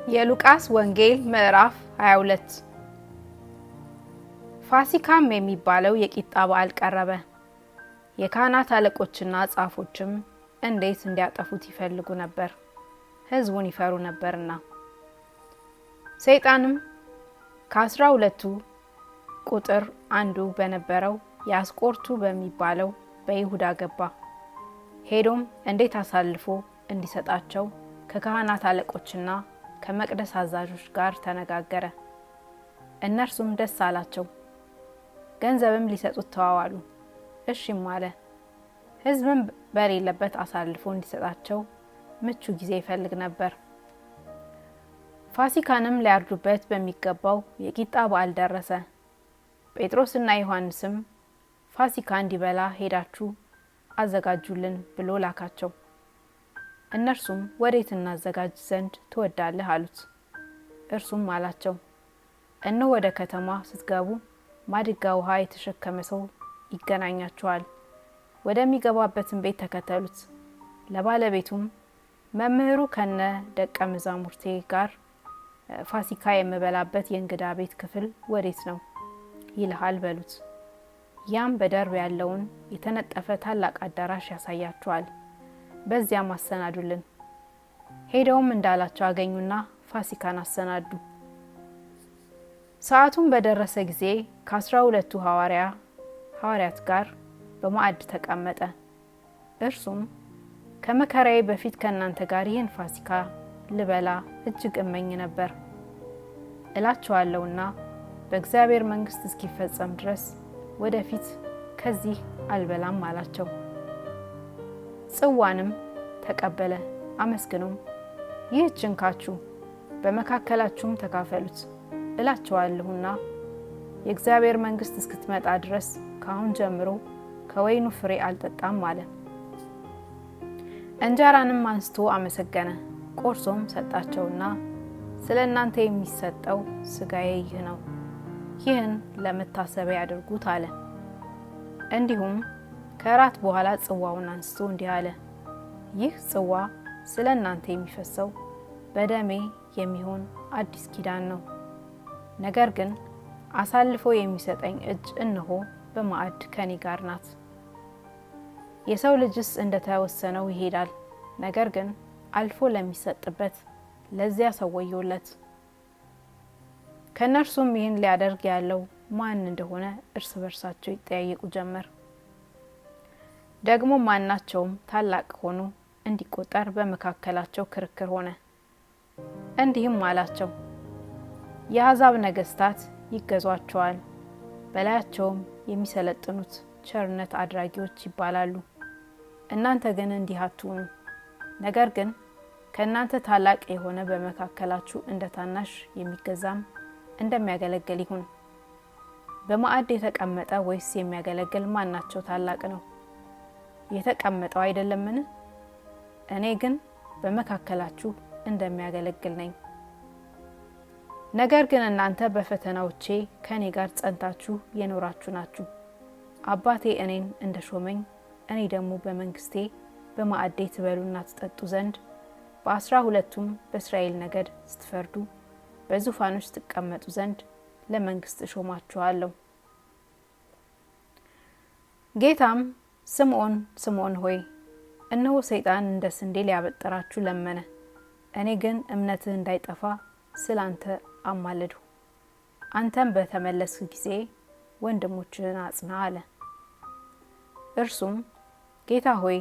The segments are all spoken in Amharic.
የሉቃስ ወንጌል ምዕራፍ 22 ፋሲካም የሚባለው የቂጣ በዓል ቀረበ። የካህናት አለቆችና ጻፎችም እንዴት እንዲያጠፉት ይፈልጉ ነበር፣ ሕዝቡን ይፈሩ ነበርና። ሰይጣንም ከ12ቱ ቁጥር አንዱ በነበረው የአስቆርቱ በሚባለው በይሁዳ ገባ። ሄዶም እንዴት አሳልፎ እንዲሰጣቸው ከካህናት አለቆችና ከመቅደስ አዛዦች ጋር ተነጋገረ። እነርሱም ደስ አላቸው፣ ገንዘብም ሊሰጡት ተዋዋሉ። እሺም አለ። ሕዝብም በሌለበት አሳልፎ እንዲሰጣቸው ምቹ ጊዜ ይፈልግ ነበር። ፋሲካንም ሊያርዱበት በሚገባው የቂጣ በዓል ደረሰ። ጴጥሮስና ዮሐንስም ፋሲካ እንዲበላ ሄዳችሁ አዘጋጁልን ብሎ ላካቸው። እነርሱም ወዴት እናዘጋጅ ዘንድ ትወዳለህ አሉት። እርሱም አላቸው፣ እነሆ ወደ ከተማ ስትገቡ ማድጋ ውሃ የተሸከመ ሰው ይገናኛችኋል። ወደሚገባበትም ቤት ተከተሉት። ለባለቤቱም መምህሩ ከነ ደቀ መዛሙርቴ ጋር ፋሲካ የምበላበት የእንግዳ ቤት ክፍል ወዴት ነው ይልሃል በሉት። ያም በደርብ ያለውን የተነጠፈ ታላቅ አዳራሽ ያሳያችኋል። በዚያም አሰናዱልን። ሄደውም እንዳላቸው አገኙና ፋሲካን አሰናዱ። ሰዓቱም በደረሰ ጊዜ ከ12ቱ ሐዋርያት ጋር በማዕድ ተቀመጠ። እርሱም ከመከራዬ በፊት ከእናንተ ጋር ይህን ፋሲካ ልበላ እጅግ እመኝ ነበር እላችኋለሁና በእግዚአብሔር መንግሥት እስኪፈጸም ድረስ ወደፊት ከዚህ አልበላም አላቸው። ጽዋንም ተቀበለ፣ አመስግኖም ይህች እንካችሁ በመካከላችሁም ተካፈሉት እላችኋለሁና የእግዚአብሔር መንግሥት እስክትመጣ ድረስ ከአሁን ጀምሮ ከወይኑ ፍሬ አልጠጣም አለ። እንጀራንም አንስቶ አመሰገነ፣ ቆርሶም ሰጣቸውና ስለ እናንተ የሚሰጠው ሥጋዬ ይህ ነው፣ ይህን ለመታሰቢያ ያድርጉት አለ። እንዲሁም ከራት በኋላ ጽዋውን አንስቶ እንዲህ አለ፣ ይህ ጽዋ ስለ እናንተ የሚፈሰው በደሜ የሚሆን አዲስ ኪዳን ነው። ነገር ግን አሳልፎ የሚሰጠኝ እጅ እነሆ በማዕድ ከኔ ጋር ናት። የሰው ልጅስ እንደተወሰነው ይሄዳል፣ ነገር ግን አልፎ ለሚሰጥበት ለዚያ ሰው ወዮለት። ከእነርሱም ይህን ሊያደርግ ያለው ማን እንደሆነ እርስ በርሳቸው ይጠያየቁ ጀመር። ደግሞ ማናቸውም ታላቅ ሆኖ እንዲቆጠር በመካከላቸው ክርክር ሆነ። እንዲህም አላቸው፣ የአሕዛብ ነገሥታት ይገዟቸዋል፣ በላያቸውም የሚሰለጥኑት ቸርነት አድራጊዎች ይባላሉ። እናንተ ግን እንዲህ አትሁኑ። ነገር ግን ከእናንተ ታላቅ የሆነ በመካከላችሁ እንደ ታናሽ የሚገዛም እንደሚያገለግል ይሁን። በማዕድ የተቀመጠ ወይስ የሚያገለግል ማናቸው ታላቅ ነው? የተቀመጠው አይደለምን? እኔ ግን በመካከላችሁ እንደሚያገለግል ነኝ። ነገር ግን እናንተ በፈተናዎቼ ከኔ ጋር ጸንታችሁ የኖራችሁ ናችሁ። አባቴ እኔን እንደሾመኝ እኔ ደግሞ በመንግስቴ በማዕዴ ትበሉና ትጠጡ ዘንድ በ12ቱም በእስራኤል ነገድ ስትፈርዱ በዙፋኖች ትቀመጡ ዘንድ ለመንግስት እሾማችኋለሁ። ጌታም ስምዖን ስምዖን ሆይ እነሆ ሰይጣን እንደ ስንዴ ሊያበጥራችሁ ለመነ። እኔ ግን እምነትህ እንዳይጠፋ ስላንተ አማለድሁ። አንተም በተመለስክ ጊዜ ወንድሞችህን አጽና አለ። እርሱም ጌታ ሆይ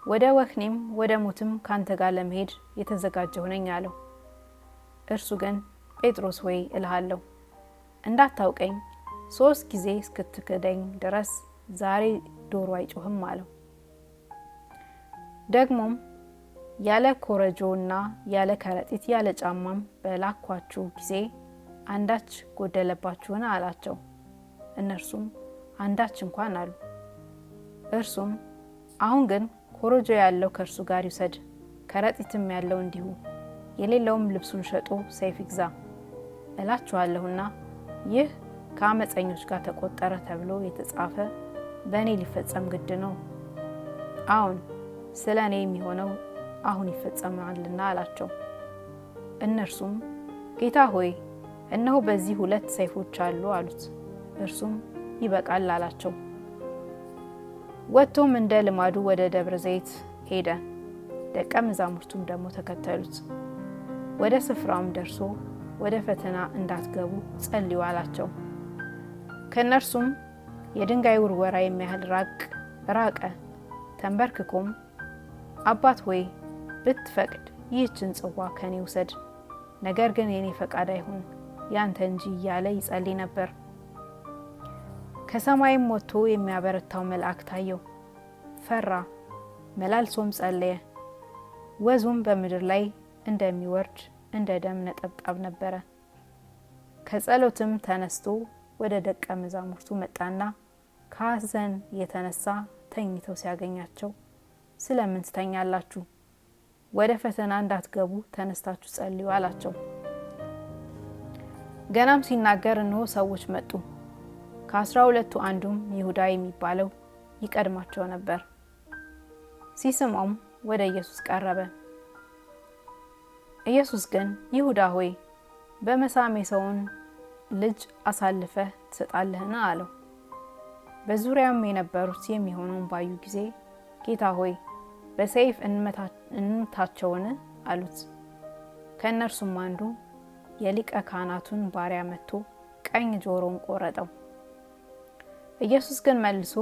ወደ ወህኒም ወደ ሞትም ካንተ ጋር ለመሄድ የተዘጋጀሁ ነኝ አለው። እርሱ ግን ጴጥሮስ ሆይ እልሃለሁ እንዳታውቀኝ 3 ጊዜ እስክትክደኝ ድረስ ዛሬ ዶሮ አይጮህም አለው። ደግሞም ያለ ኮረጆና ያለ ከረጢት ያለ ጫማም በላኳችሁ ጊዜ አንዳች ጎደለባችሁን አላቸው። እነርሱም አንዳች እንኳን አሉ። እርሱም አሁን ግን ኮረጆ ያለው ከእርሱ ጋር ይውሰድ፣ ከረጢትም ያለው እንዲሁ፣ የሌለውም ልብሱን ሸጦ ሰይፍ ይግዛ እላችኋለሁና ይህ ከአመፀኞች ጋር ተቆጠረ ተብሎ የተጻፈ በእኔ ሊፈጸም ግድ ነው። አሁን ስለ እኔ የሚሆነው አሁን ይፈጸማልና አላቸው። እነርሱም ጌታ ሆይ እነሆ በዚህ 2 ሰይፎች አሉ አሉት። እርሱም ይበቃል አላቸው። ወጥቶም እንደ ልማዱ ወደ ደብረ ዘይት ሄደ። ደቀ መዛሙርቱም ደግሞ ተከተሉት። ወደ ስፍራውም ደርሶ ወደ ፈተና እንዳትገቡ ጸልዩ አላቸው። ከእነርሱም የድንጋይ ውርወራ የሚያህል ራቀ። ተንበርክኮም አባት ሆይ ብትፈቅድ ይህችን ጽዋ ከኔ ውሰድ፣ ነገር ግን የኔ ፈቃድ አይሁን ያንተ እንጂ እያለ ይጸልይ ነበር። ከሰማይም ወጥቶ የሚያበረታው መልአክ ታየው። ፈራ፣ መላልሶም ጸለየ። ወዙም በምድር ላይ እንደሚወርድ እንደ ደም ነጠብጣብ ነበረ። ከጸሎትም ተነስቶ ወደ ደቀ መዛሙርቱ መጣና ከሐዘን የተነሳ ተኝተው ሲያገኛቸው ስለምን ትተኛላችሁ? ወደ ፈተና እንዳትገቡ ተነስታችሁ ጸልዩ አላቸው። ገናም ሲናገር እነሆ ሰዎች መጡ። ከ12ቱ አንዱም ይሁዳ የሚባለው ይቀድማቸው ነበር። ሲስማውም ወደ ኢየሱስ ቀረበ። ኢየሱስ ግን ይሁዳ ሆይ በመሳም የሰውን ልጅ አሳልፈህ ትሰጣለህን? አለው። በዙሪያውም የነበሩት የሚሆነውን ባዩ ጊዜ ጌታ ሆይ በሰይፍ እንምታቸውን? አሉት። ከእነርሱም አንዱ የሊቀ ካህናቱን ባሪያ መጥቶ ቀኝ ጆሮውን ቆረጠው። ኢየሱስ ግን መልሶ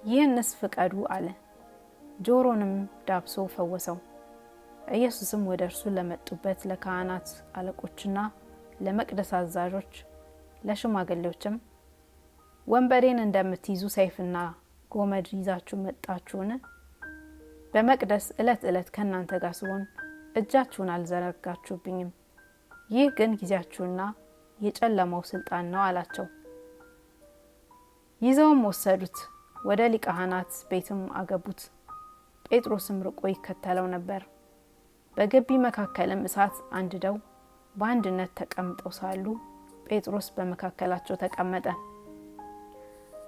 ይህንስ ፍቀዱ አለ። ጆሮንም ዳብሶ ፈወሰው። ኢየሱስም ወደ እርሱ ለመጡበት ለካህናት አለቆችና ለመቅደስ አዛዦች ለሽማግሌዎችም ወንበዴን እንደምትይዙ ሰይፍና ጎመድ ይዛችሁ መጣችሁን? በመቅደስ ዕለት ዕለት ከእናንተ ጋር ስሆን እጃችሁን አልዘረጋችሁብኝም። ይህ ግን ጊዜያችሁና የጨለማው ስልጣን ነው አላቸው። ይዘውም ወሰዱት፣ ወደ ሊቀ ካህናት ቤትም አገቡት። ጴጥሮስም ርቆ ይከተለው ነበር። በግቢ መካከልም እሳት አንድደው በአንድነት ተቀምጠው ሳሉ ጴጥሮስ በመካከላቸው ተቀመጠ።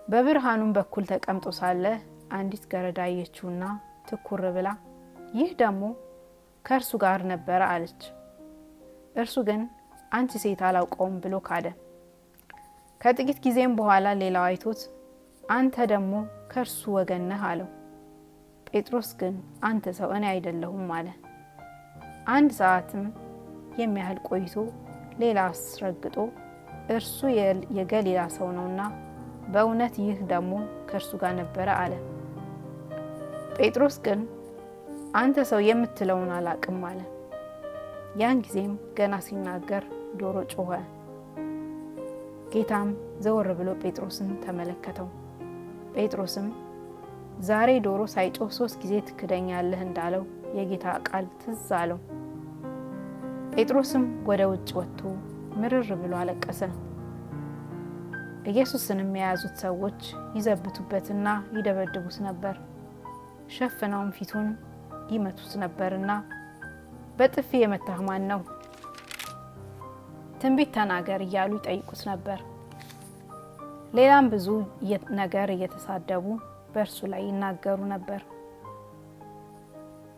በብርሃኑም በኩል ተቀምጦ ሳለ አንዲት ገረድ አየችውና ትኩር ብላ ይህ ደግሞ ከእርሱ ጋር ነበረ አለች። እርሱ ግን አንቺ ሴት አላውቀውም ብሎ ካደ። ከጥቂት ጊዜም በኋላ ሌላው አይቶት አንተ ደግሞ ከእርሱ ወገን ነህ አለው። ጴጥሮስ ግን አንተ ሰው እኔ አይደለሁም አለ። 1 ሰዓትም የሚያህል ቆይቶ ሌላ አስረግጦ እርሱ የገሊላ ሰው ነውና በእውነት ይህ ደግሞ ከእርሱ ጋር ነበረ አለ። ጴጥሮስ ግን አንተ ሰው የምትለውን አላቅም አለ። ያን ጊዜም ገና ሲናገር ዶሮ ጮኸ። ጌታም ዘወር ብሎ ጴጥሮስን ተመለከተው። ጴጥሮስም ዛሬ ዶሮ ሳይጮህ 3 ጊዜ ትክደኛለህ እንዳለው የጌታ ቃል ትዝ አለው። ጴጥሮስም ወደ ውጭ ወጥቶ ምርር ብሎ አለቀሰ። ኢየሱስንም የያዙት ሰዎች ይዘብቱበትና ይደበድቡት ነበር። ሸፍነውም ፊቱን ይመቱት ነበርና በጥፊ የመታህ ማን ነው? ትንቢት ተናገር እያሉ ይጠይቁት ነበር። ሌላም ብዙ ነገር እየተሳደቡ በእርሱ ላይ ይናገሩ ነበር።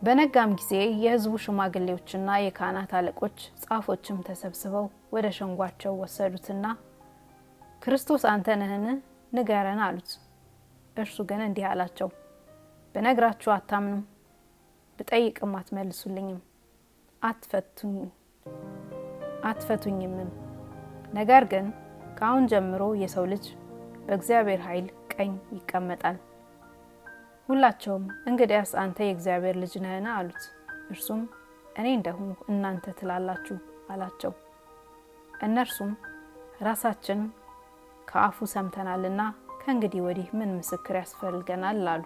በነጋም ጊዜ የሕዝቡ ሽማግሌዎችና የካህናት አለቆች ጻፎችም ተሰብስበው ወደ ሸንጓቸው ወሰዱትና ክርስቶስ አንተ ነህን? ንገረን አሉት። እርሱ ግን እንዲህ አላቸው፣ በነግራችሁ አታምኑም፣ ብጠይቅም አትመልሱልኝም፣ አትፈቱኝምም። ነገር ግን ከአሁን ጀምሮ የሰው ልጅ በእግዚአብሔር ኃይል ቀኝ ይቀመጣል። ሁላቸውም እንግዲያስ አንተ የእግዚአብሔር ልጅ ነህን? አሉት። እርሱም እኔ እንደሆንኩ እናንተ ትላላችሁ አላቸው። እነርሱም ራሳችን ከአፉ ሰምተናልና ከእንግዲህ ወዲህ ምን ምስክር ያስፈልገናል? አሉ።